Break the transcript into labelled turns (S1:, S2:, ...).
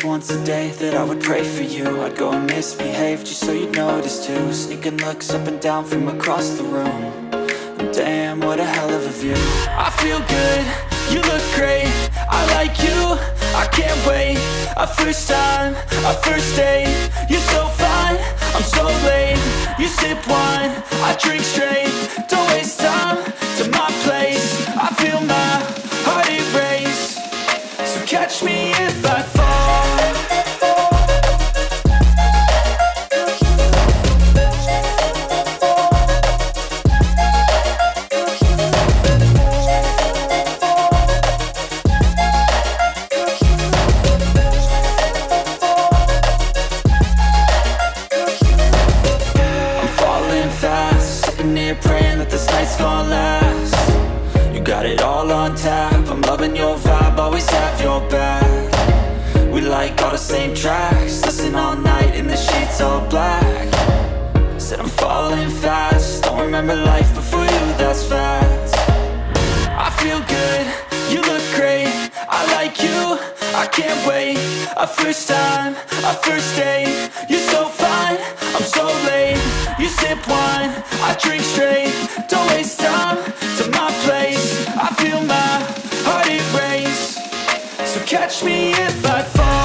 S1: just once a day that I would pray for you. I'd go and misbehave just so you'd notice too. Sneaking looks up and down from across the room. And damn, what a hell of a view. I feel good, you look great, I like you, I can't wait. A first time, a first date, you're so fine, I'm so late. You sip wine, I drink straight, don't waste time to my place. I feel my heart erase, so catch me if I fall. Praying that this night's gonna last. You got it all on tap, I'm loving your vibe, always have your back. We like all the same tracks, listen all night in the sheets all black. Said I'm falling fast, don't remember life before you, that's fact. I feel good, you look great, I like you, I can't wait. A first time, a first date, you're so fine, I'm so late. You sip wine, I drink straight, don't waste time to my place. I feel my heart erase, so catch me if I fall.